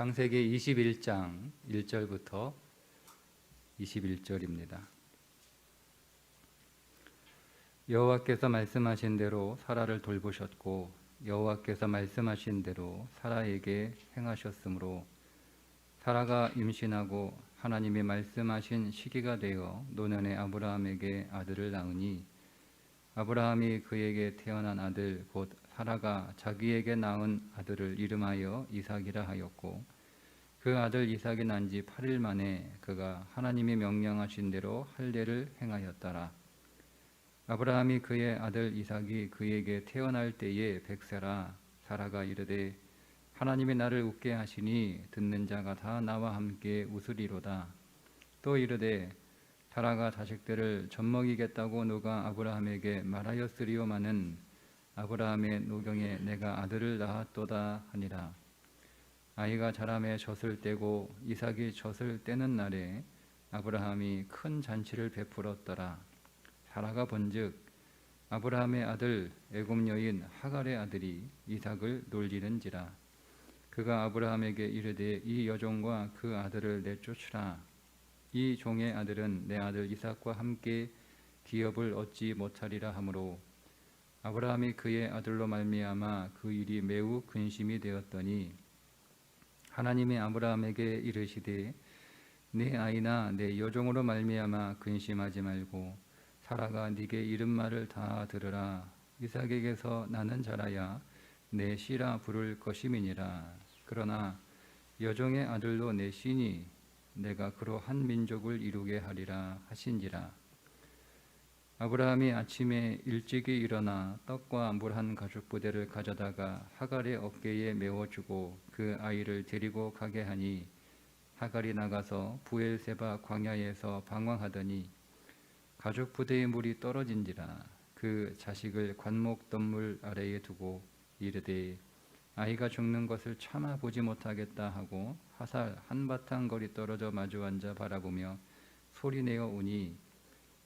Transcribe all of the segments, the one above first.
창세기 21장 1절부터 21절입니다. 여호와께서 말씀하신 대로 사라를 돌보셨고 여호와께서 말씀하신 대로 사라에게 행하셨으므로 사라가 임신하고 하나님이 말씀하신 시기가 되어 노년의 아브라함에게 아들을 낳으니 아브라함이 그에게 태어난 아들 곧 사라가 자기에게 낳은 아들을 이름하여 이삭이라 하였고 그 아들 이삭이 난 지 8일 만에 그가 하나님이 명령하신 대로 할례를 행하였더라. 아브라함이 그의 아들 이삭이 그에게 태어날 때에 100세라. 사라가 이르되 하나님이 나를 웃게 하시니 듣는 자가 다 나와 함께 웃으리로다. 또 이르되 사라가 자식들을 젖먹이겠다고 누가 아브라함에게 말하였으리오마는 아브라함의 노경에 내가 아들을 낳았도다 하니라. 아이가 자라매 젖을 떼고 이삭이 젖을 떼는 날에 아브라함이 큰 잔치를 베풀었더라. 사라가 본즉 아브라함의 아들 애굽 여인 하갈의 아들이 이삭을 놀리는지라. 그가 아브라함에게 이르되 이 여종과 그 아들을 내쫓으라. 이 종의 아들은 내 아들 이삭과 함께 기업을 얻지 못하리라 하므로 아브라함이 그의 아들로 말미암아 그 일이 매우 근심이 되었더니 하나님이 아브라함에게 이르시되 네 아이나 내 여종으로 말미암아 근심하지 말고 사라가 네게 이른 말을 다 들으라. 이삭에게서 나는 자라야 내 씨라 부를 것임이니라. 그러나 여종의 아들로 내 씨니 내가 그로 한 민족을 이루게 하리라 하신지라. 아브라함이 아침에 일찍이 일어나 떡과 물 한 가죽 부대를 가져다가 하갈의 어깨에 메워주고 그 아이를 데리고 가게 하니 하갈이 나가서 부엘세바 광야에서 방황하더니 가죽 부대의 물이 떨어진지라. 그 자식을 관목 덤물 아래에 두고 이르되 아이가 죽는 것을 참아 보지 못하겠다 하고 화살 한바탕 거리 떨어져 마주 앉아 바라보며 소리내어 우니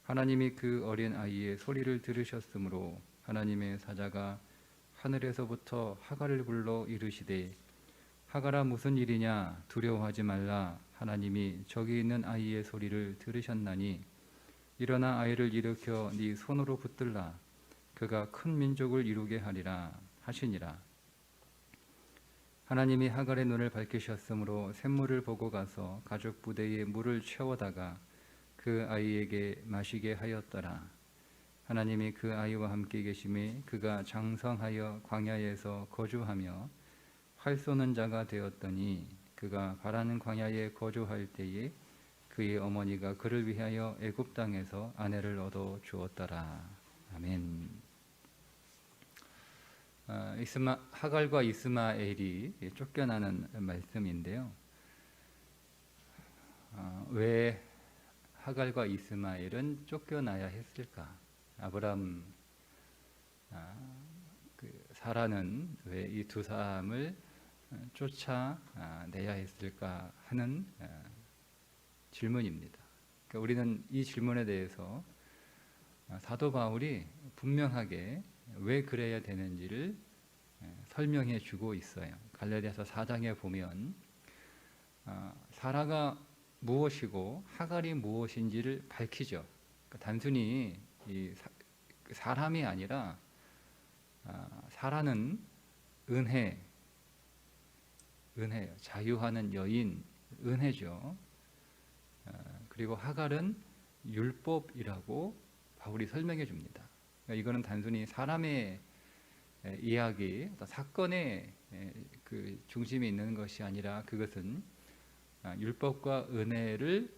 하나님이 그 어린 아이의 소리를 들으셨으므로 하나님의 사자가 하늘에서부터 하갈을 불러 이르시되 하갈아 무슨 일이냐 두려워하지 말라. 하나님이 저기 있는 아이의 소리를 들으셨나니 일어나 아이를 일으켜 네 손으로 붙들라. 그가 큰 민족을 이루게 하리라 하시니라. 하나님이 하갈의 눈을 밝히셨으므로 샘물을 보고 가서 가죽 부대에 물을 채워다가 그 아이에게 마시게 하였더라. 하나님이 그 아이와 함께 계심에 그가 장성하여 광야에서 거주하며 활 쏘는 자가 되었더니 그가 바라는 광야에 거주할 때에 그의 어머니가 그를 위하여 애굽 땅에서 아내를 얻어 주었더라. 아멘. 하갈과 이스마엘이 쫓겨나는 말씀인데요. 왜 하갈과 이스마엘은 쫓겨나야 했을까? 아브람, 사라는 왜 이 두 사람을 쫓아내야 했을까 하는 질문입니다. 그러니까 우리는 이 질문에 대해서 사도 바울이 분명하게 왜 그래야 되는지를 설명해 주고 있어요. 갈라디아서 4장에 보면 사라가 무엇이고 하갈이 무엇인지를 밝히죠. 그러니까 단순히 사람이 아니라 사라는 은혜예요. 자유하는 여인, 은혜죠. 그리고 하갈은 율법이라고 바울이 설명해 줍니다. 그러니까 이거는 단순히 사람의 이야기, 사건의 그 중심에 있는 것이 아니라 그것은 율법과 은혜를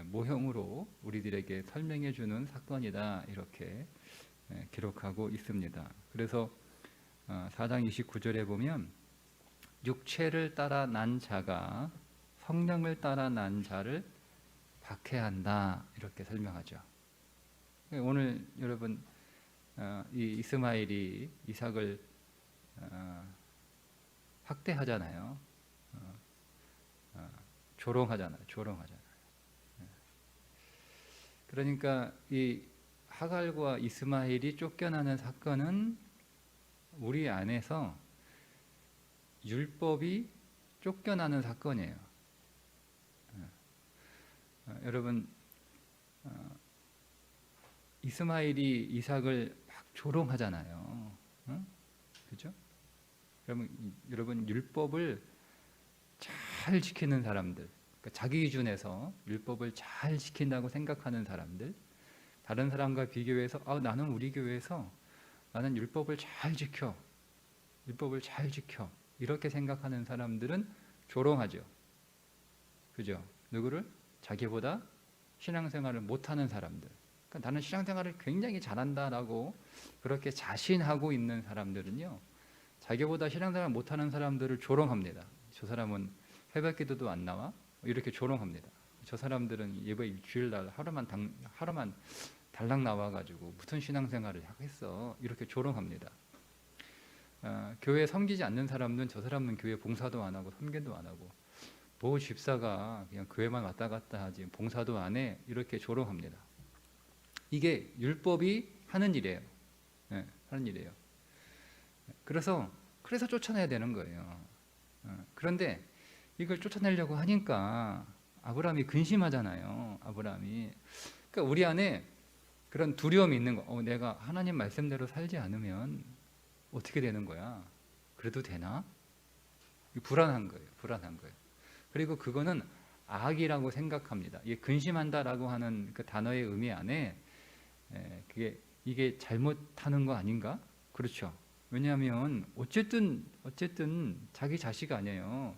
모형으로 우리들에게 설명해 주는 사건이다, 이렇게 기록하고 있습니다. 그래서 4장 29절에 보면 육체를 따라 난 자가 성령을 따라 난 자를 박해한다, 이렇게 설명하죠. 오늘 여러분 이 이스마엘이 이삭을 학대하잖아요. 조롱하잖아요. 그러니까 이 하갈과 이스마엘이 쫓겨나는 사건은 우리 안에서 율법이 쫓겨나는 사건이에요. 여러분, 이스마엘이 이삭을 막 조롱하잖아요. 그죠? 여러분 율법을 잘 지키는 사람들, 그러니까 자기 기준에서 율법을 잘 지킨다고 생각하는 사람들, 다른 사람과 비교해서 나는 우리 교회에서 나는 율법을 잘 지켜, 율법을 잘 지켜 이렇게 생각하는 사람들은 조롱하죠. 그죠? 누구를? 자기보다 신앙생활을 못하는 사람들. 그러니까 나는 신앙생활을 굉장히 잘한다라고 그렇게 자신하고 있는 사람들은요, 자기보다 신앙생활 못하는 사람들을 조롱합니다. 저 사람은 새벽기도도 안 나와? 이렇게 조롱합니다. 저 사람들은 예배 주일날 하루만 달랑 나와가지고 무슨 신앙생활을 하겠어? 이렇게 조롱합니다. 교회 섬기지 않는 사람은 저 사람은 교회 봉사도 안 하고 섬기도 안 하고 뭐 집사가 그냥 교회만 왔다 갔다 하지 봉사도 안 해? 이렇게 조롱합니다. 이게 율법이 하는 일이에요. 하는 일이에요. 그래서 쫓아내야 되는 거예요. 그런데 이걸 쫓아내려고 하니까 아브라함이 근심하잖아요. 아브라함이. 그러니까 우리 안에 그런 두려움이 있는 거. 내가 하나님 말씀대로 살지 않으면 어떻게 되는 거야? 그래도 되나? 불안한 거예요. 불안한 거예요. 그리고 그거는 악이라고 생각합니다. 이게 근심한다라고 하는 그 단어의 의미 안에 이게 잘못하는 거 아닌가? 그렇죠. 왜냐하면 어쨌든 자기 자식 아니에요.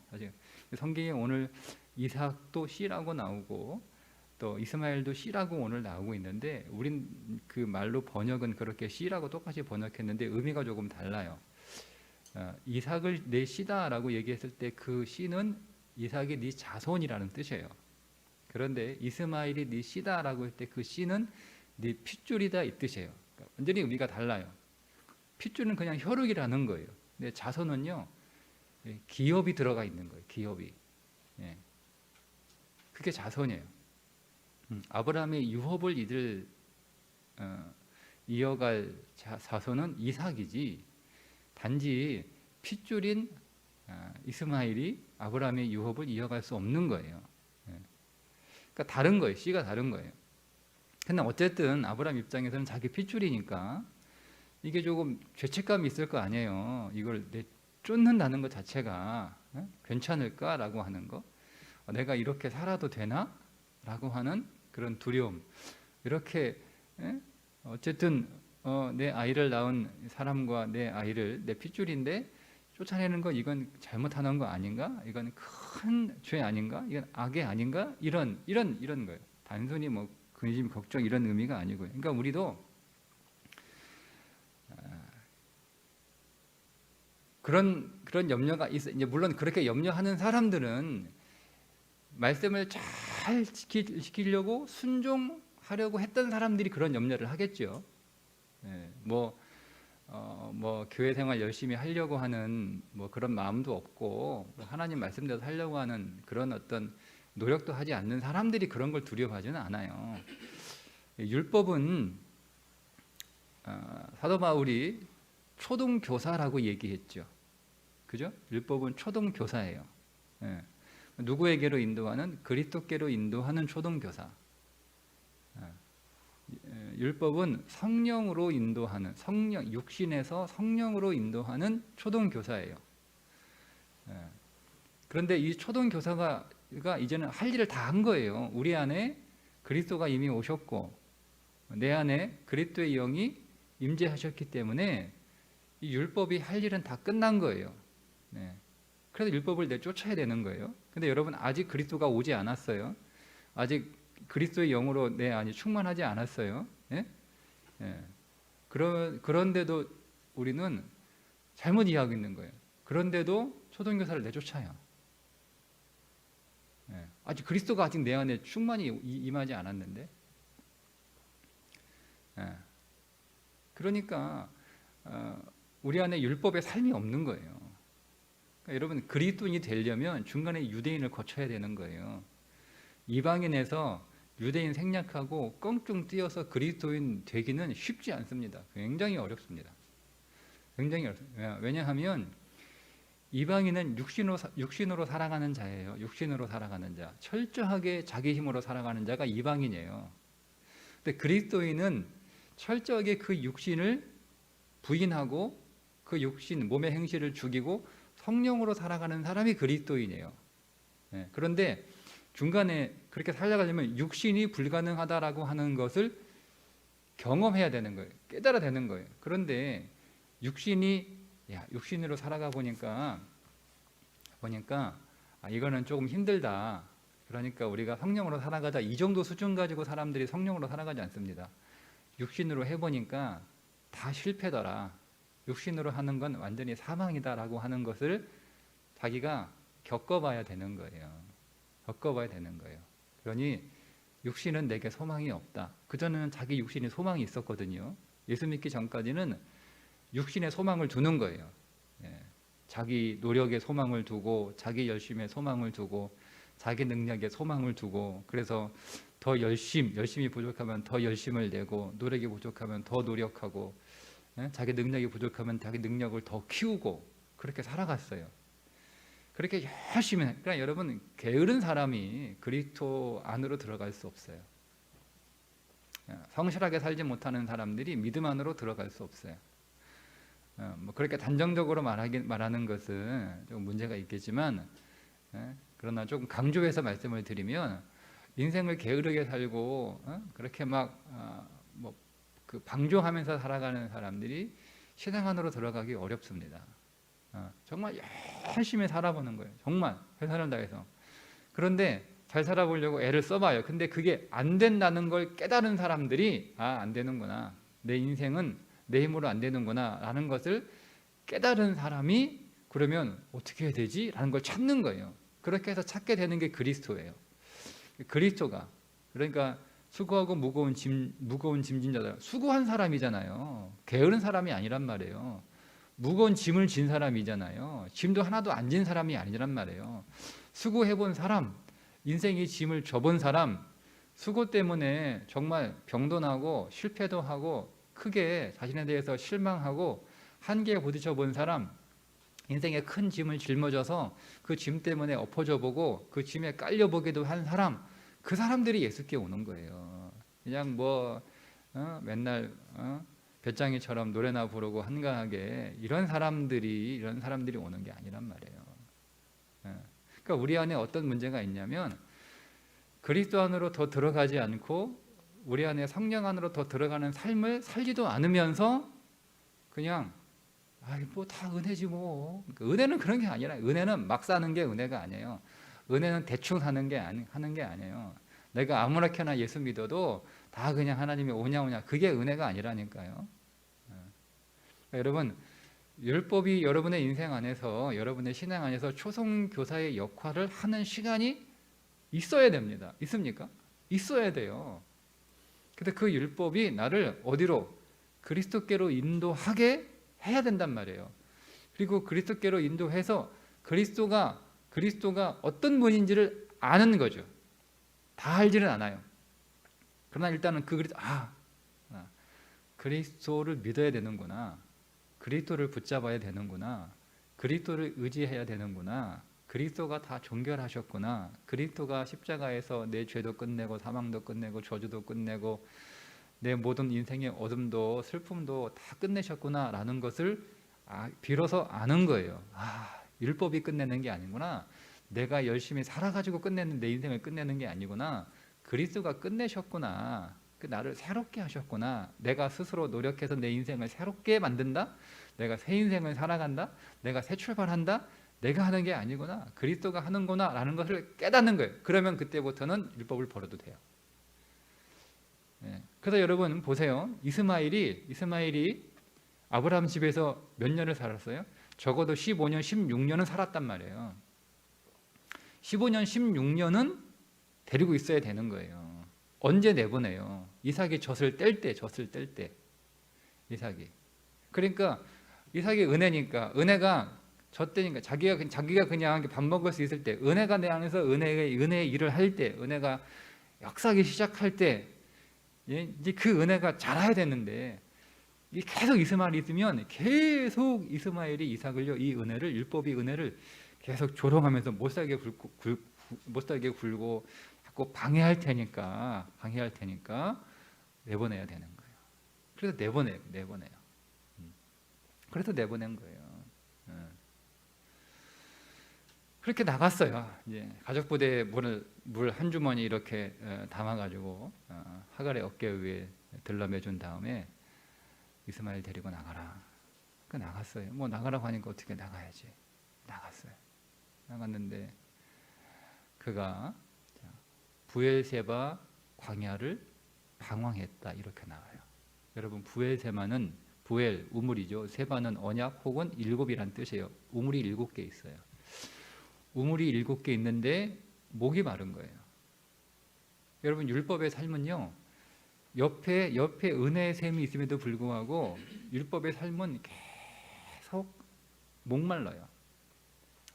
성경에 오늘 이삭도 씨라고 나오고 또 이스마엘도 씨라고 오늘 나오고 있는데 우린 그 말로 번역은 그렇게 씨라고 똑같이 번역했는데 의미가 조금 달라요. 이삭을 내 씨다라고 얘기했을 때 그 씨는 이삭이 네 자손이라는 뜻이에요. 그런데 이스마엘이 네 씨다라고 할 때 그 씨는 네 핏줄이다 이 뜻이에요. 그러니까 완전히 의미가 달라요. 핏줄은 그냥 혈육이라는 거예요. 근데 자손은요, 기업이 들어가 있는 거예요. 기업이. 그게 자손이에요. 아브라함의 유업을 이어갈 자손은 이삭이지 단지 핏줄인 이스마엘이 아브라함의 유업을 이어갈 수 없는 거예요. 그러니까 다른 거예요. 씨가 다른 거예요. 근데 어쨌든 아브라함 입장에서는 자기 핏줄이니까 이게 조금 죄책감이 있을 거 아니에요. 이걸 쫓는다는 것 자체가 괜찮을까라고 하는 거. 내가 이렇게 살아도 되나? 라고 하는 그런 두려움. 이렇게 어쨌든 내 아이를 낳은 사람과 내 아이를 내 핏줄인데 쫓아내는 거 이건 잘못하는 거 아닌가? 이건 큰 죄 아닌가? 이건 악의 아닌가? 이런 거예요. 단순히 뭐 근심, 걱정 이런 의미가 아니고요. 그러니까 우리도 그런 염려가 있어. 이제 물론 그렇게 염려하는 사람들은 말씀을 잘 지키려고 순종하려고 했던 사람들이 그런 염려를 하겠죠. 뭐 교회 생활 열심히 하려고 하는 뭐 그런 마음도 없고 하나님 말씀대로 살려고 하는 그런 어떤 노력도 하지 않는 사람들이 그런 걸 두려워하지는 않아요. 율법은 사도 바울이 초등교사라고 얘기했죠. 그죠? 율법은 초등교사예요. 누구에게로 인도하는? 그리스도께로 인도하는 초등교사. 율법은 성령으로 인도하는, 육신에서 성령으로 인도하는 초등교사예요. 그런데 이 초등교사가 이제는 할 일을 다 한 거예요. 우리 안에 그리스도가 이미 오셨고 내 안에 그리스도의 영이 임재하셨기 때문에 이 율법이 할 일은 다 끝난 거예요. 그래서 율법을 내쫓아야 되는 거예요. 근데 여러분 아직 그리스도가 오지 않았어요. 아직 그리스도의 영으로 내 안이 충만하지 않았어요. 그런데도 우리는 잘못 이해하고 있는 거예요. 그런데도 초등교사를 내쫓아요. 아직 그리스도가 아직 내 안에 충만히 임하지 않았는데. 그러니까 우리 안에 율법의 삶이 없는 거예요. 그러니까 여러분 그리스도인이 되려면 중간에 유대인을 거쳐야 되는 거예요. 이방인에서 유대인 생략하고 껑충 뛰어서 그리스도인 되기는 쉽지 않습니다. 굉장히 어렵습니다. 굉장히 어렵습니다. 왜냐하면 이방인은 육신으로 살아가는 자예요. 육신으로 살아가는 자. 철저하게 자기 힘으로 살아가는 자가 이방인이에요. 근데 그리스도인은 철저하게 그 육신을 부인하고 그 육신, 몸의 행실을 죽이고 성령으로 살아가는 사람이 그리스도인이에요. 네. 그런데 중간에 그렇게 살아가려면 육신이 불가능하다라고 하는 것을 경험해야 되는 거예요. 깨달아야 되는 거예요. 그런데 육신으로 살아가 보니까 이거는 조금 힘들다. 그러니까 우리가 성령으로 살아가자. 이 정도 수준 가지고 사람들이 성령으로 살아가지 않습니다. 육신으로 해보니까 다 실패더라. 육신으로 하는 건 완전히 사망이다라고 하는 것을 자기가 겪어봐야 되는 거예요. 겪어봐야 되는 거예요. 그러니 육신은 내게 소망이 없다. 그전에는 자기 육신이 소망이 있었거든요. 예수 믿기 전까지는 육신에 소망을 두는 거예요. 자기 노력에 소망을 두고 자기 열심에 소망을 두고 자기 능력에 소망을 두고 그래서 더 열심이 부족하면 더 열심을 내고 노력이 부족하면 더 노력하고 자기 능력이 부족하면 자기 능력을 더 키우고 그렇게 살아갔어요. 그렇게 열심히 그러니까 여러분 게으른 사람이 그리스도 안으로 들어갈 수 없어요. 성실하게 살지 못하는 사람들이 믿음 안으로 들어갈 수 없어요. 뭐 그렇게 단정적으로 말하는 것은 좀 문제가 있겠지만 그러나 조금 강조해서 말씀을 드리면 인생을 게으르게 살고 그렇게 그 방종하면서 살아가는 사람들이 신앙 안으로 들어가기 어렵습니다. 정말 열심히 살아보는 거예요. 정말 최선을 다해서. 그런데 잘 살아보려고 애를 써봐요. 근데 그게 안 된다는 걸 깨달은 사람들이 안 되는구나. 내 인생은 내 힘으로 안 되는구나 라는 것을 깨달은 사람이 그러면 어떻게 해야 되지? 라는 걸 찾는 거예요. 그렇게 해서 찾게 되는 게 그리스도예요. 그리스도가 그러니까 수고하고 무거운 짐진 자다. 수고한 사람이잖아요. 게으른 사람이 아니란 말이에요. 무거운 짐을 진 사람이잖아요. 짐도 하나도 안 진 사람이 아니란 말이에요. 수고해본 사람, 인생의 짐을 져본 사람, 수고 때문에 정말 병도 나고 실패도 하고 크게 자신에 대해서 실망하고 한계에 부딪혀 본 사람, 인생의 큰 짐을 짊어져서 그 짐 때문에 엎어져 보고 그 짐에 깔려 보기도 한 사람, 그 사람들이 예수께 오는 거예요. 그냥 맨날 배짱이처럼 노래나 부르고 한가하게 이런 사람들이 오는 게 아니란 말이에요. 그러니까 우리 안에 어떤 문제가 있냐면 그리스도 안으로 더 들어가지 않고 우리 안에 성령 안으로 더 들어가는 삶을 살지도 않으면서 그냥 다 은혜지 뭐. 은혜는 그런 게 아니라 은혜는 막 사는 게 은혜가 아니에요. 은혜는 대충 하는 게 아니에요. 내가 아무렇게나 예수 믿어도 다 그냥 하나님이 오냐 그게 은혜가 아니라니까요. 그러니까 여러분 율법이 여러분의 인생 안에서 여러분의 신앙 안에서 초성교사의 역할을 하는 시간이 있어야 됩니다. 있습니까? 있어야 돼요. 근데 그 율법이 나를 어디로? 그리스도께로 인도하게 해야 된단 말이에요. 그리고 그리스도께로 인도해서 그리스도가 어떤 분인지를 아는 거죠. 다 알지는 않아요. 그러나 일단은 그리스도를 믿어야 되는구나. 그리스도를 붙잡아야 되는구나. 그리스도를 의지해야 되는구나. 그리스도가 다 종결하셨구나. 그리스도가 십자가에서 내 죄도 끝내고 사망도 끝내고 저주도 끝내고 내 모든 인생의 어둠도 슬픔도 다 끝내셨구나 라는 것을 비로소 아는 거예요. 율법이 끝내는 게 아니구나. 내가 열심히 살아가지고 끝내는 내 인생을 끝내는 게 아니구나. 그리스도가 끝내셨구나. 나를 새롭게 하셨구나. 내가 스스로 노력해서 내 인생을 새롭게 만든다. 내가 새 인생을 살아간다. 내가 새 출발한다. 내가 하는 게 아니구나. 그리스도가 하는구나 라는 것을 깨닫는 거예요. 그러면 그때부터는 율법을 버려도 돼요. 그래서 여러분 보세요. 이스마엘이 아브라함 집에서 몇 년을 살았어요? 적어도 15년, 16년은 살았단 말이에요. 15년, 16년은 데리고 있어야 되는 거예요. 언제 내보내요? 이삭이 젖을 뗄 때. 이삭이. 그러니까 이삭이 은혜가 젖대니까 자기가 그냥 밥 먹을 수 있을 때, 은혜가 내 안에서 은혜의 일을 할 때, 은혜가 역사하기 시작할 때, 이제 그 은혜가 자라야 되는데 이 계속 이스마엘이 있으면 계속 이스마엘이 이삭을요, 이 은혜를, 율법의 은혜를 계속 조롱하면서 못 살게 굴고 자꾸 방해할 테니까 내보내야 되는 거예요. 그래서 내보내요. 그래서 내보낸 거예요. 그렇게 나갔어요. 이제 가족 부대에 물 한 주머니 이렇게 담아가지고 하갈의 어깨 위에 들러매준 다음에 이스마엘 데리고 나가라. 그 나갔어요. 뭐 나가라고 하니까 어떻게 나가야지. 나갔어요. 나갔는데 그가 부엘세바 광야를 방황했다 이렇게 나와요. 여러분 부엘세바는 부엘 우물이죠. 세바는 언약 혹은 일곱이란 뜻이에요. 우물이 7개 있어요. 우물이 7개 있는데 목이 마른 거예요. 여러분 율법의 삶은요, 옆에 은혜의 샘이 있음에도 불구하고 율법의 삶은 계속 목말라요.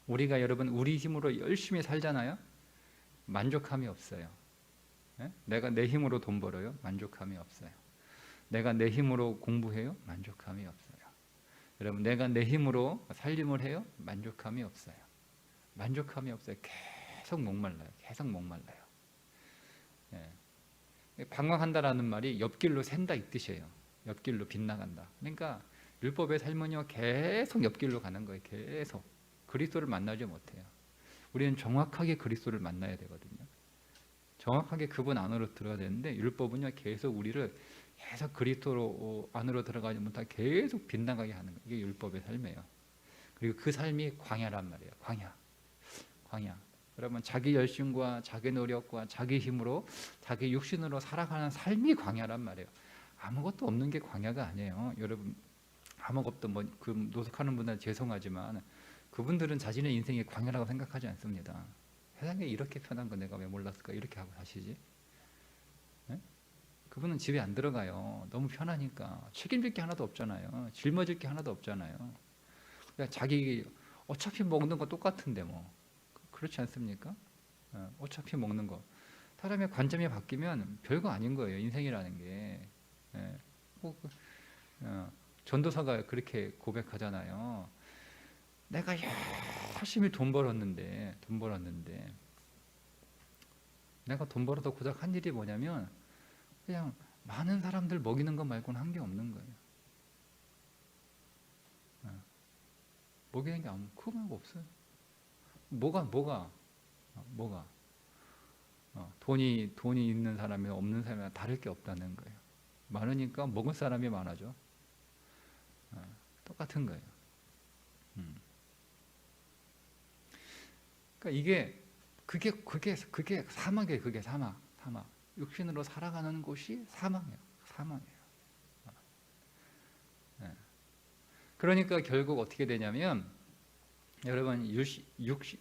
우리가 여러분 우리 힘으로 열심히 살잖아요. 만족함이 없어요. 내가 내 힘으로 돈 벌어요. 만족함이 없어요. 내가 내 힘으로 공부해요. 만족함이 없어요. 여러분 내가 내 힘으로 살림을 해요. 만족함이 없어요. 만족함이 없어요. 계속 목말라요. 계속 목말라요. 방황한다라는 말이 옆길로 샌다 이 뜻이에요. 옆길로 빗나간다. 그러니까 율법의 삶은요 계속 옆길로 가는 거예요. 계속 그리스도를 만나지 못해요. 우리는 정확하게 그리스도를 만나야 되거든요. 정확하게 그분 안으로 들어가야 되는데 율법은요 계속 우리를 계속 그리스도 안으로 들어가지 못하게 계속 빗나가게 하는 거예요. 이게 율법의 삶이에요. 그리고 그 삶이 광야란 말이에요. 광야. 여러분 자기 열심과 자기 노력과 자기 힘으로 자기 육신으로 살아가는 삶이 광야란 말이에요. 아무것도 없는 게 광야가 아니에요. 여러분 아무것도 그 노숙하는 분들 죄송하지만 그분들은 자신의 인생이 광야라고 생각하지 않습니다. 세상에 이렇게 편한 거 내가 왜 몰랐을까 이렇게 하고 사시지. 네? 그분은 집에 안 들어가요. 너무 편하니까. 책임질 게 하나도 없잖아요. 짊어질 게 하나도 없잖아요. 그냥 자기 어차피 먹는 거 똑같은데 뭐 그렇지 않습니까? 어차피 먹는 거. 사람의 관점이 바뀌면 별거 아닌 거예요. 인생이라는 게. 전도사가 그렇게 고백하잖아요. 내가 열심히 돈 벌었는데 내가 돈 벌어서 고작 한 일이 뭐냐면 그냥 많은 사람들 먹이는 것 말고는 한 게 없는 거예요. 먹이는 게 그거 말고 없어요. 뭐가 돈이 있는 사람이나 없는 사람이나 다를 게 없다는 거예요. 많으니까 먹을 사람이 많아져. 똑같은 거예요. 그러니까 그게 사막이에요. 그게 사막. 육신으로 살아가는 곳이 사막이에요. 그러니까 결국 어떻게 되냐면 여러분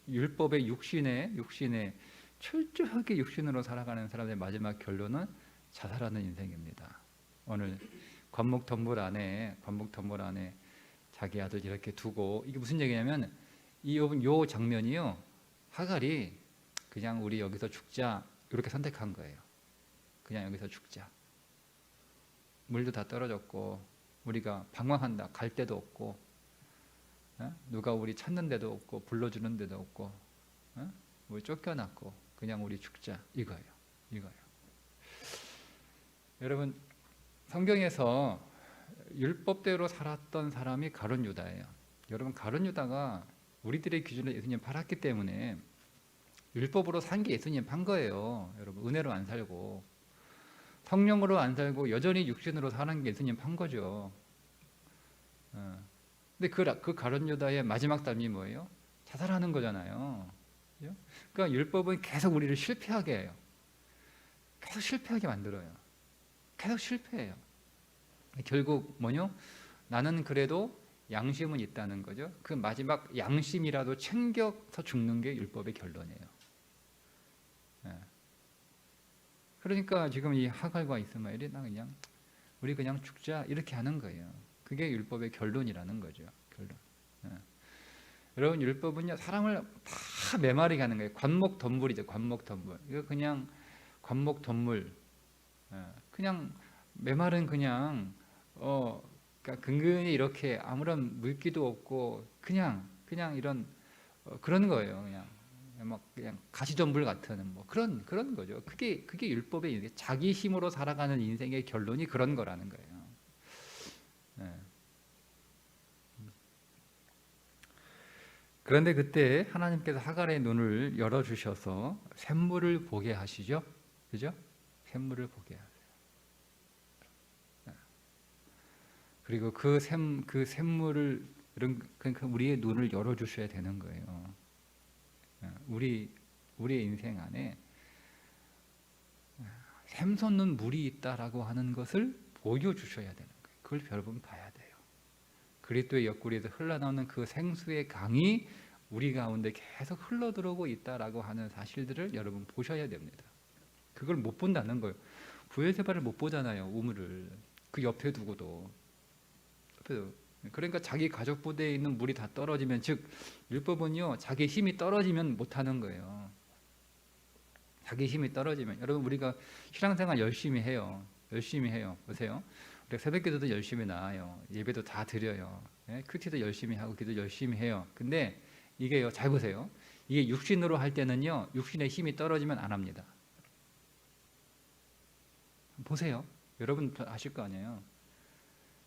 율법의 육신에 철저하게 육신으로 살아가는 사람의 마지막 결론은 자살하는 인생입니다. 오늘 관목덤불 안에 자기 아들 이렇게 두고 이게 무슨 얘기냐면 요 장면이요. 하갈이 그냥 우리 여기서 죽자 이렇게 선택한 거예요. 그냥 여기서 죽자. 물도 다 떨어졌고 우리가 방황한다. 갈 데도 없고 누가 우리 찾는 데도 없고 불러주는 데도 없고 우리 쫓겨났고 그냥 우리 죽자 이거예요. 여러분 성경에서 율법대로 살았던 사람이 가룟 유다예요. 여러분 가룟 유다가 우리들의 기준으로 예수님 팔았기 때문에 율법으로 산 게 예수님 판 거예요. 여러분 은혜로 안 살고 성령으로 안 살고 여전히 육신으로 사는 게 예수님 판 거죠. 근데 그 가룟 유다의 마지막 삶이 뭐예요? 자살하는 거잖아요. 그러니까 율법은 계속 우리를 실패하게 해요. 계속 실패하게 만들어요. 계속 실패해요. 결국 뭐냐? 나는 그래도 양심은 있다는 거죠. 그 마지막 양심이라도 챙겨서 죽는 게 율법의 결론이에요. 그러니까 지금 이 하갈과 이스마엘이 우리 그냥 죽자 이렇게 하는 거예요. 그게 율법의 결론이라는 거죠. 결론. 여러분 율법은요 사람을 다 메마르게 하는 거예요. 관목덤불이죠. 관목덤불. 이거 그냥 관목덤불. 그냥 메마른 그냥 그러니까 근근히 이렇게 아무런 물기도 없고 그냥 이런 그런 거예요. 그냥 가시덤불 같은 뭐 그런 거죠. 그게 율법의 인생, 자기 힘으로 살아가는 인생의 결론이 그런 거라는 거예요. 네. 그런데 그때 하나님께서 하갈의 눈을 열어 주셔서 샘물을 보게 하시죠. 그죠? 샘물을 보게 하세요. 그리고 그 샘물을 그러니까 우리의 눈을 열어 주셔야 되는 거예요. 우리의 인생 안에 샘솟는 물이 있다라고 하는 것을 보여주셔야 되는 거예요. 그걸 여러분 봐야 돼요. 그리스도의 옆구리에서 흘러나오는 그 생수의 강이 우리 가운데 계속 흘러들어오고 있다라고 하는 사실들을 여러분 보셔야 됩니다. 그걸 못 본다는 거예요. 부엘세바를 못 보잖아요. 우물을 그 옆에 두고도. 그러니까 자기 가족 부대에 있는 물이 다 떨어지면, 즉 율법은요 자기 힘이 떨어지면 못하는 거예요. 자기 힘이 떨어지면. 여러분 우리가 신앙생활 열심히 해요. 보세요. 우리가 새벽기도도 열심히 나와요. 예배도 다 드려요. 큐티도 열심히 하고 기도 열심히 해요. 근데 이게요, 잘 보세요. 이게 육신으로 할 때는요, 육신의 힘이 떨어지면 안 합니다. 보세요. 여러분 아실 거 아니에요.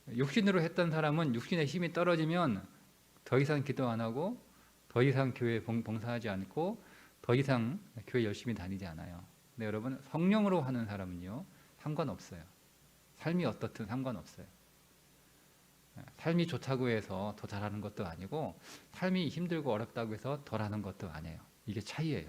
육신으로 했던 사람은 육신의 힘이 떨어지면 더 이상 기도 안 하고, 더 이상 교회 봉사하지 않고, 더 이상 교회 열심히 다니지 않아요. 근데 여러분 성령으로 하는 사람은요 상관없어요. 삶이 어떻든 상관없어요. 삶이 좋다고 해서 더 잘하는 것도 아니고, 삶이 힘들고 어렵다고 해서 덜 하는 것도 아니에요. 이게 차이예요.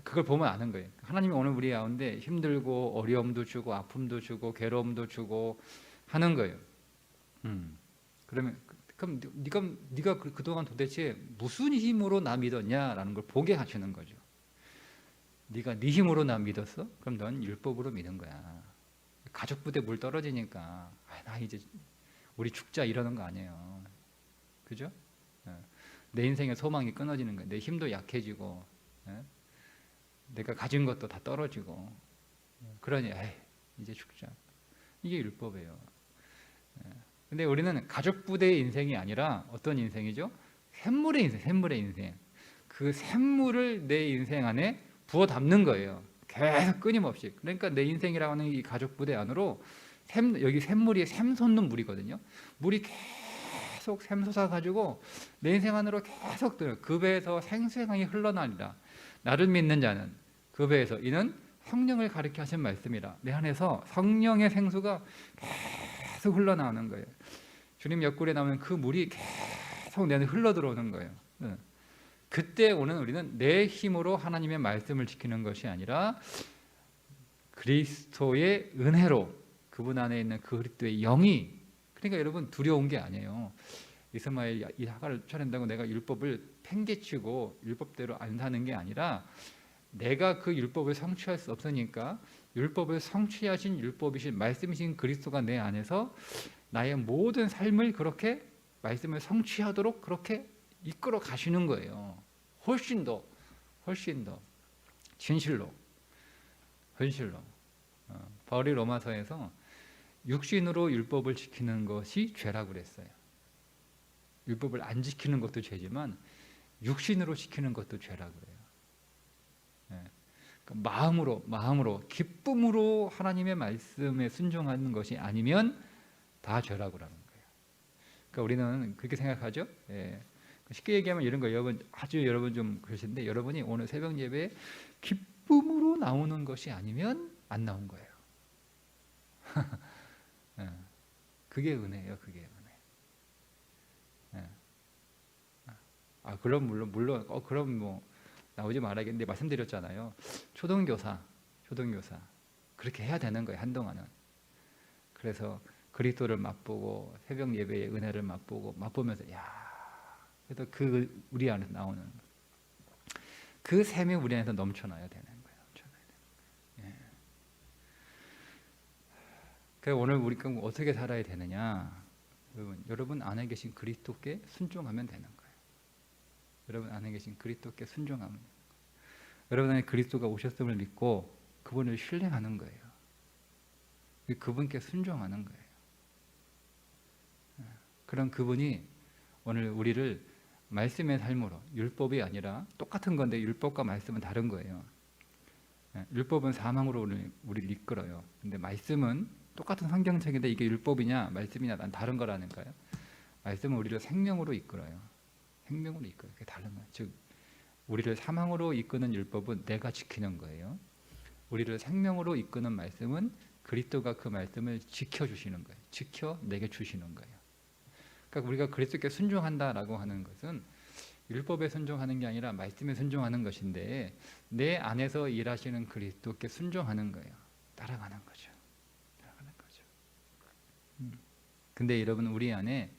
그걸 보면 아는 거예요. 하나님이 오늘 우리 가운데 힘들고 어려움도 주고 아픔도 주고 괴로움도 주고 하는 거예요. 그럼 네가 그동안 도대체 무슨 힘으로 나 믿었냐라는 걸 보게 하시는 거죠. 네가 네 힘으로 나 믿었어? 그럼 넌 율법으로 믿은 거야. 가족 부대 물 떨어지니까 나 이제 우리 죽자 이러는 거 아니에요. 그죠? 내 인생의 소망이 끊어지는 거야. 내 힘도 약해지고, 내가 가진 것도 다 떨어지고, 그러니 이제 죽자. 이게 율법이에요. 근데 우리는 가족 부대의 인생이 아니라 어떤 인생이죠? 샘물의 인생. 그 샘물을 내 인생 안에 부어 담는 거예요. 계속 끊임없이. 그러니까 내 인생이라고 하는 이 가족 부대 안으로 여기 샘물이 샘솟는 물이거든요. 물이 계속 샘솟아 가지고 내 인생 안으로 계속 들어요. 그 배에서 생수의 강이 흘러나리라. 나를 믿는 자는 그 배에서, 이는 성령을 가리켜 하신 말씀이라. 내 안에서 성령의 생수가 계속 흘러나오는 거예요. 주님 옆구리에 나오는 그 물이 계속 내 안에 흘러 들어오는 거예요. 그때 오는 우리는 내 힘으로 하나님의 말씀을 지키는 것이 아니라 그리스도의 은혜로, 그분 안에 있는 그리스도의 영이. 그러니까 여러분 두려운 게 아니에요. 이스마엘 이 하갈을 쫓아낸다고 내가 율법을 팽개치고 율법대로 안 사는 게 아니라, 내가 그 율법을 성취할 수 없으니까 율법을 성취하신 율법이신 말씀이신 그리스도가 내 안에서 나의 모든 삶을 그렇게 말씀을 성취하도록 그렇게 이끌어 가시는 거예요. 훨씬 더 진실로, 현실로. 바울이 로마서에서 육신으로 율법을 지키는 것이 죄라고 그랬어요. 율법을 안 지키는 것도 죄지만 육신으로 지키는 것도 죄라고 그래요. 그러니까 마음으로 기쁨으로 하나님의 말씀에 순종하는 것이 아니면 다 죄라고 하는 거예요. 그러니까 우리는 그렇게 생각하죠. 쉽게 얘기하면 이런 거예요. 여러분 좀 그러신데, 여러분이 오늘 새벽 예배에 기쁨으로 나오는 것이 아니면 안 나온 거예요. 그게 은혜예요. 그게 은혜. 그럼 물론 그럼 뭐 나오지 말아야겠는데 말씀드렸잖아요. 초등교사 그렇게 해야 되는 거예요. 한동안은. 그래서 그리스도를 맛보고 새벽 예배의 은혜를 맛보면서 그래도 그 우리 안에서 나오는 그 샘이 우리 안에서 넘쳐나야 되는 거예요. 그래서 오늘 우리가 어떻게 살아야 되느냐? 여러분 안에 계신 그리스도께 순종하면 되는 거예요. 여러분 안에 계신 그리스도께 순종하면, 여러분 안에 그리스도가 오셨음을 믿고 그분을 신뢰하는 거예요. 그분께 순종하는 거예요. 그런 그분이 오늘 우리를 말씀의 삶으로, 율법이 아니라 똑같은 건데 율법과 말씀은 다른 거예요. 율법은 사망으로 우리를 이끌어요. 근데 말씀은 똑같은 성경책인데 이게 율법이냐 말씀이냐 난 다른 거라는 거예요. 말씀은 우리를 생명으로 이끌어요. 생명으로 이끌어요. 그게 다른 거예요. 즉 우리를 사망으로 이끄는 율법은 내가 지키는 거예요. 우리를 생명으로 이끄는 말씀은 그리스도가 그 말씀을 지켜주시는 거예요. 지켜 내게 주시는 거예요. 그러니까 우리가 그리스도께 순종한다라고 하는 것은 율법에 순종하는 게 아니라 말씀에 순종하는 것인데 내 안에서 일하시는 그리스도께 순종하는 거예요. 따라가는 거죠. 따라가는 거죠. 근데 여러분 우리 안에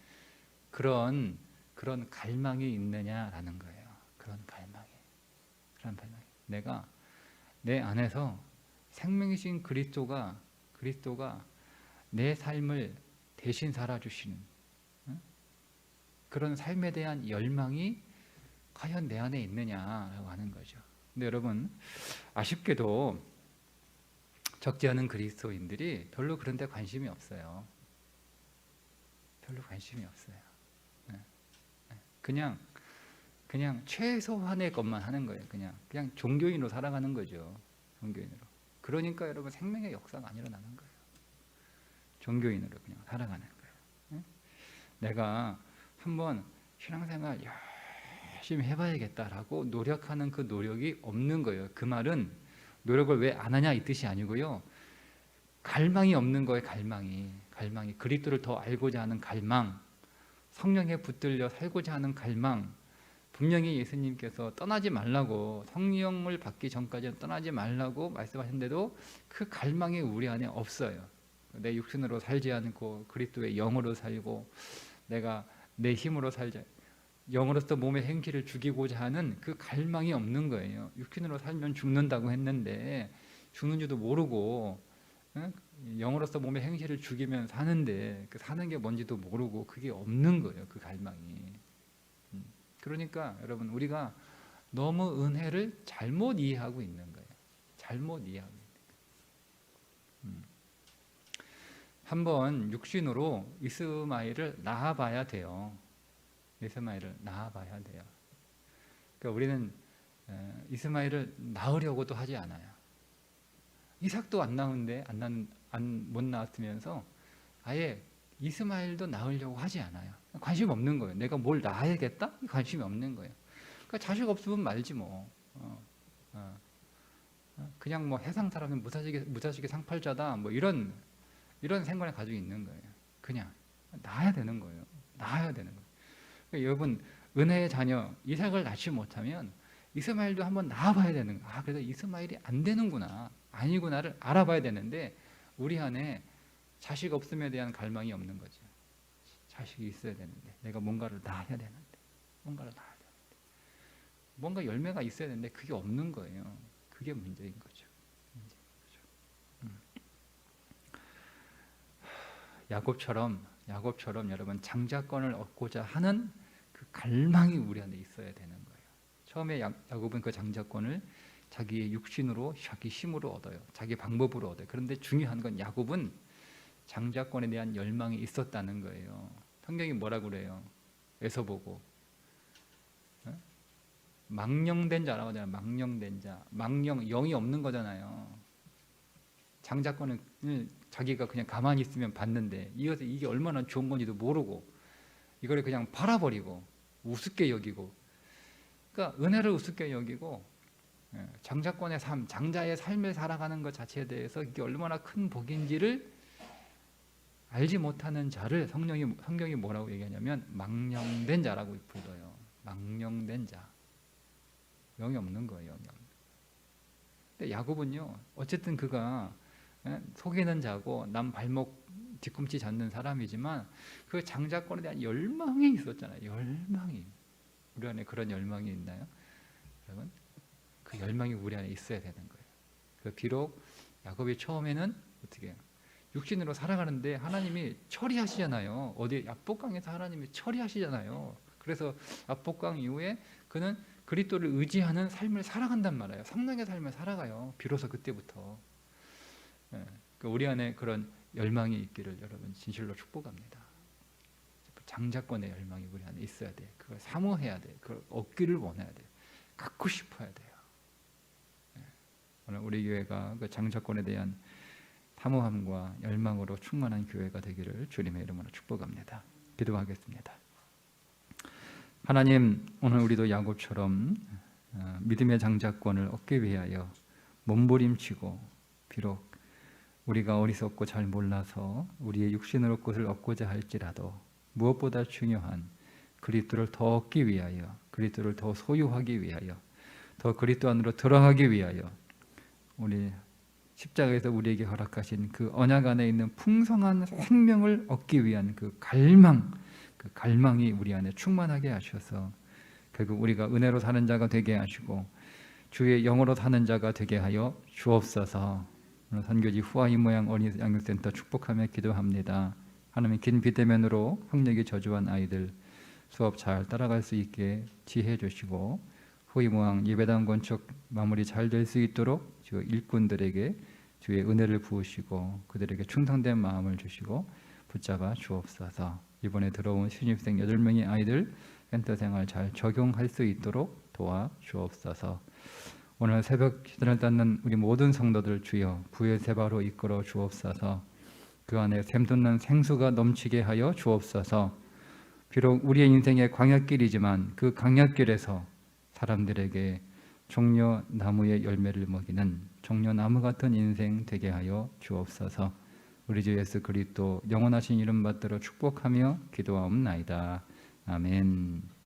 그런 갈망이 있느냐라는 거예요. 그런 갈망이. 내가 내 안에서 생명이신 그리스도가 내 삶을 대신 살아주시는 그런 삶에 대한 열망이 과연 내 안에 있느냐라고 하는 거죠. 근데 여러분 아쉽게도 적지 않은 그리스도인들이 별로 그런 데 관심이 없어요. 별로 관심이 없어요. 그냥 최소한의 것만 하는 거예요. 그냥 종교인으로 살아가는 거죠. 종교인으로. 그러니까 여러분 생명의 역사가 안 일어나는 거예요. 종교인으로 그냥 살아가는 거예요. 내가 한번 신앙생활 열심히 해봐야겠다라고 노력하는 그 노력이 없는 거예요. 그 말은 노력을 왜 안 하냐 이 뜻이 아니고요. 갈망이 없는 거예요. 갈망이 그리스도를 더 알고자 하는 갈망, 성령에 붙들려 살고자 하는 갈망. 분명히 예수님께서 떠나지 말라고, 성령을 받기 전까지는 떠나지 말라고 말씀하셨는데도 그 갈망이 우리 안에 없어요. 내 육신으로 살지 않고 그리스도의 영으로 살고 내가 내 힘으로 살자, 영으로서 몸의 행실을 죽이고자 하는 그 갈망이 없는 거예요. 육신으로 살면 죽는다고 했는데 죽는 줄도 모르고 영으로서 몸의 행실을 죽이면 사는데 그 사는 게 뭔지도 모르고 그게 없는 거예요. 그 갈망이. 그러니까 여러분 우리가 너무 은혜를 잘못 이해하고 있는 거예요. 잘못 이해하고 있는 거예요. 한번 육신으로 이스마엘을 낳아봐야 돼요. 이스마엘을 낳아봐야 돼요. 그러니까 우리는 이스마엘을 낳으려고도 하지 않아요. 이삭도 안 낳은데 못 낳았으면서 아예 이스마엘도 낳으려고 하지 않아요. 관심 없는 거예요. 내가 뭘 낳아야겠다? 관심이 없는 거예요. 그러니까 자식 없으면 말지 뭐. 그냥 뭐 해상 사람은 무자식의 상팔자다. 뭐 이런 생각을 가지고 있는 거예요. 그냥 낳아야 되는 거예요. 낳아야 되는 거예요. 그러니까 여러분 은혜의 자녀 이삭을 낳지 못하면 이스마엘도 한번 낳아봐야 되는 거예요. 그래서 이스마엘이 안 되는구나, 아니구나를 알아봐야 되는데 우리 안에 자식 없음에 대한 갈망이 없는 거죠. 자식이 있어야 되는데 내가 뭔가를 낳아야 되는데 뭔가 열매가 있어야 되는데 그게 없는 거예요. 그게 문제인 거죠. 야곱처럼 여러분 장자권을 얻고자 하는 그 갈망이 우리 안에 있어야 되는 거예요. 처음에 야곱은 그 장자권을 자기의 육신으로, 자기 힘으로 얻어요. 자기 방법으로 얻어요. 그런데 중요한 건 야곱은 장자권에 대한 열망이 있었다는 거예요. 성경이 뭐라고 그래요? 에서보고 망령된 자라고 하잖아요. 망령된 자. 영이 없는 거잖아요. 장자권을 자기가 그냥 가만히 있으면 받는데 이게 얼마나 좋은 건지도 모르고 이걸 그냥 팔아버리고 우습게 여기고, 그러니까 은혜를 우습게 여기고 장자권의 삶, 장자의 삶을 살아가는 것 자체에 대해서 이게 얼마나 큰 복인지를 알지 못하는 자를 성경이 뭐라고 얘기하냐면 망령된 자라고 불러요. 망령된 자. 영이 없는 거예요. 영이 없는. 근데 야곱은요, 어쨌든 그가 속이는 자고 남 발목 뒤꿈치 잡는 사람이지만 그 장자권에 대한 열망이 있었잖아요. 열망이. 우리 안에 그런 열망이 있나요? 여러분, 그 열망이 우리 안에 있어야 되는 거예요. 비록 야곱이 처음에는 어떻게 해요? 육신으로 살아가는데 하나님이 처리하시잖아요. 어디 압복강에서 하나님이 처리하시잖아요. 그래서 압복강 이후에 그는 그리스도를 의지하는 삶을 살아간단 말이에요. 성령의 삶을 살아가요. 비로소 그때부터. 우리 안에 그런 열망이 있기를 여러분 진실로 축복합니다. 장자권의 열망이 우리 안에 있어야 돼. 그걸 사모해야 돼. 그걸 얻기를 원해야 돼. 갖고 싶어야 돼요. 오늘 우리 교회가 그 장자권에 대한 사모함과 열망으로 충만한 교회가 되기를 주님의 이름으로 축복합니다. 기도하겠습니다. 하나님, 오늘 우리도 야곱처럼 믿음의 장자권을 얻기 위하여 몸부림치고, 비록 우리가 어리석고 잘 몰라서 우리의 육신으로 것을 얻고자 할지라도 무엇보다 중요한 그리스도를 더 얻기 위하여, 그리스도를 더 소유하기 위하여, 더 그리스도 안으로 들어가기 위하여 우리 십자가에서 우리에게 허락하신 그 언약 안에 있는 풍성한 생명을 얻기 위한 그 갈망이 우리 안에 충만하게 하셔서 결국 우리가 은혜로 사는 자가 되게 하시고 주의 영으로 사는 자가 되게 하여 주옵소서. 오늘 선교지 후아이 모양 어린이 양육센터 축복하며 기도합니다. 하나님, 긴 비대면으로 학력이 저조한 아이들 수업 잘 따라갈 수 있게 지혜해 주시고, 후이 모양 예배당 건축 마무리 잘 될 수 있도록 주 일꾼들에게 주의 은혜를 부으시고 그들에게 충성된 마음을 주시고 붙잡아 주옵소서. 이번에 들어온 신입생 8명의 아이들 센터 생활 잘 적용할 수 있도록 도와 주옵소서. 오늘 새벽 기도를 듣는 우리 모든 성도들 주여 부의 세바로 이끌어 주옵소서. 그 안에 샘솟는 생수가 넘치게 하여 주옵소서. 비록 우리의 인생의 광야길이지만 그 광야길에서 사람들에게 종려나무의 열매를 먹이는 종려나무 같은 인생 되게 하여 주옵소서. 우리 주 예수 그리스도 영원하신 이름 받들어 축복하며 기도하옵나이다. 아멘.